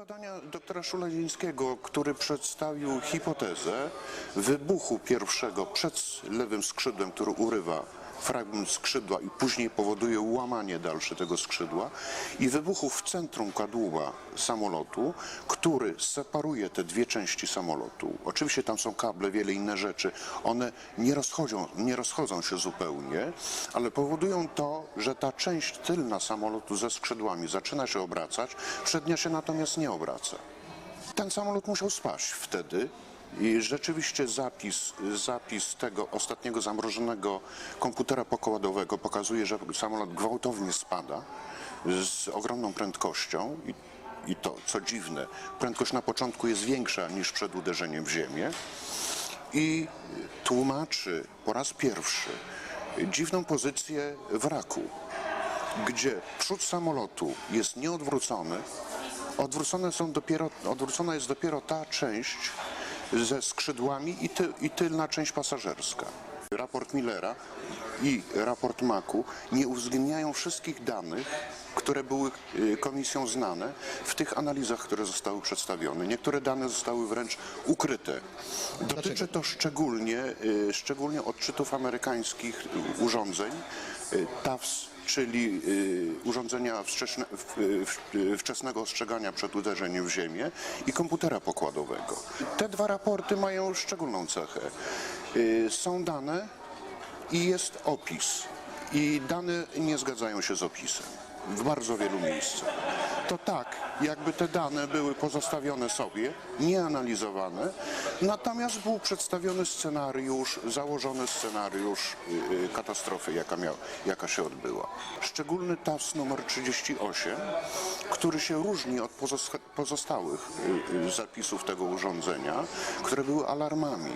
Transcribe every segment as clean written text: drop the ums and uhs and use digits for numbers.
badania doktora Szuladzińskiego, który przedstawił hipotezę wybuchu pierwszego przed lewym skrzydłem, który urywa fragment skrzydła i później powoduje łamanie dalsze tego skrzydła, i wybuchu w centrum kadłuba samolotu, który separuje te dwie części samolotu. Oczywiście tam są kable, wiele inne rzeczy. One nie rozchodzą się zupełnie, ale powodują to, że ta część tylna samolotu ze skrzydłami zaczyna się obracać, przednia się natomiast nie obraca. Ten samolot musiał spaść wtedy. I rzeczywiście zapis tego ostatniego zamrożonego komputera pokładowego pokazuje, że samolot gwałtownie spada z ogromną prędkością i to, co dziwne, prędkość na początku jest większa niż przed uderzeniem w ziemię i tłumaczy po raz pierwszy dziwną pozycję wraku, gdzie przód samolotu jest nieodwrócony, odwrócona jest dopiero ta część ze skrzydłami i tylna część pasażerska. Raport Millera i raport Maku nie uwzględniają wszystkich danych, które były komisją znane w tych analizach, które zostały przedstawione. Niektóre dane zostały wręcz ukryte. Dotyczy to szczególnie odczytów amerykańskich urządzeń TAFS, czyli urządzenia wczesnego ostrzegania przed uderzeniem w ziemię, i komputera pokładowego. Te dwa raporty mają szczególną cechę. Są dane i jest opis. I dane nie zgadzają się z opisem w bardzo wielu miejscach. To tak, jakby te dane były pozostawione sobie, nieanalizowane, natomiast był przedstawiony scenariusz, założony scenariusz katastrofy, jaka się odbyła. Szczególny TAFS numer 38, który się różni od pozostałych zapisów tego urządzenia, które były alarmami.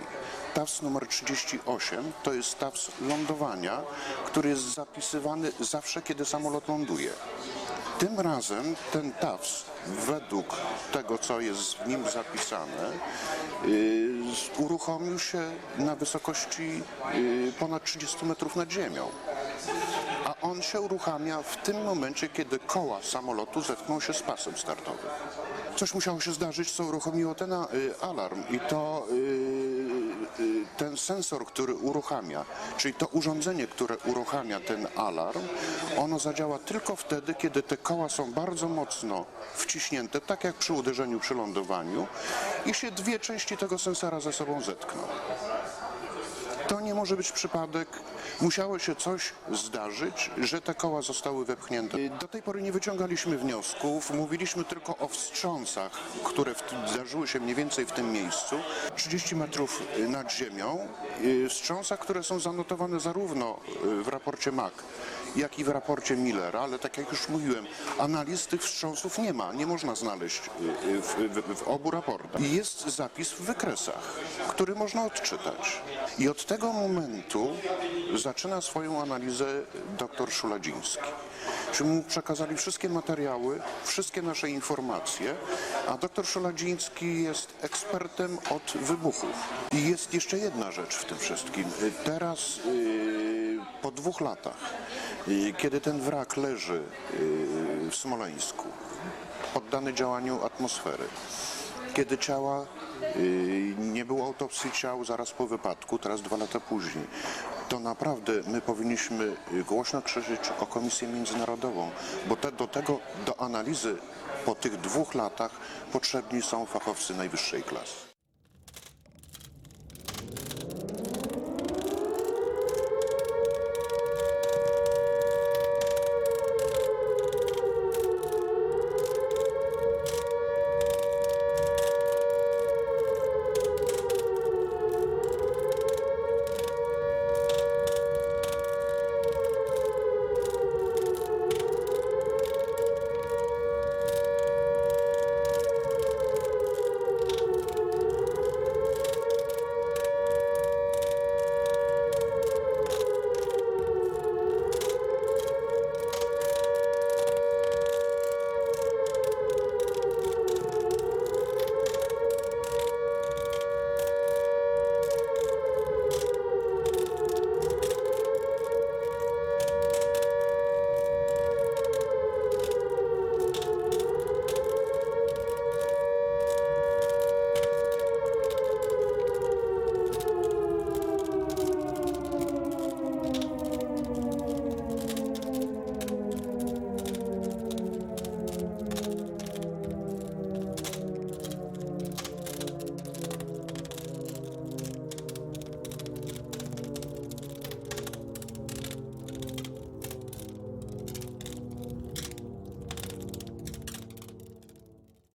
TAFS numer 38 to jest TAFS lądowania, który jest zapisywany zawsze, kiedy samolot ląduje. Tym razem ten TAFS, według tego, co jest w nim zapisane, uruchomił się na wysokości ponad 30 metrów nad ziemią. A on się uruchamia w tym momencie, kiedy koła samolotu zetkną się z pasem startowym. Coś musiało się zdarzyć, co uruchomiło ten alarm, i to ten sensor, który uruchamia, czyli to urządzenie, które uruchamia ten alarm, ono zadziała tylko wtedy, kiedy te koła są bardzo mocno wciśnięte, tak jak przy uderzeniu przy lądowaniu, i się dwie części tego sensora ze sobą zetkną. To nie może być przypadek. Musiało się coś zdarzyć, że te koła zostały wepchnięte. Do tej pory nie wyciągaliśmy wniosków, mówiliśmy tylko o wstrząsach, które zdarzyły się mniej więcej w tym miejscu, 30 metrów nad ziemią. Wstrząsach, które są zanotowane zarówno w raporcie Mak, jak i w raporcie Millera, ale tak jak już mówiłem, analiz tych wstrząsów nie można znaleźć w obu raportach. I jest zapis w wykresach, który można odczytać. I od tego momentu zaczyna swoją analizę dr Szuladziński. Czyli mu przekazali wszystkie materiały, wszystkie nasze informacje, a dr Szuladziński jest ekspertem od wybuchów. I jest jeszcze jedna rzecz w tym wszystkim. Teraz po 2 latach, kiedy ten wrak leży w Smoleńsku, poddany działaniu atmosfery, kiedy ciała, nie było autopsji ciał zaraz po wypadku, teraz 2 lata później, to naprawdę my powinniśmy głośno krzyczeć o Komisję Międzynarodową, bo do analizy po tych 2 latach potrzebni są fachowcy najwyższej klasy.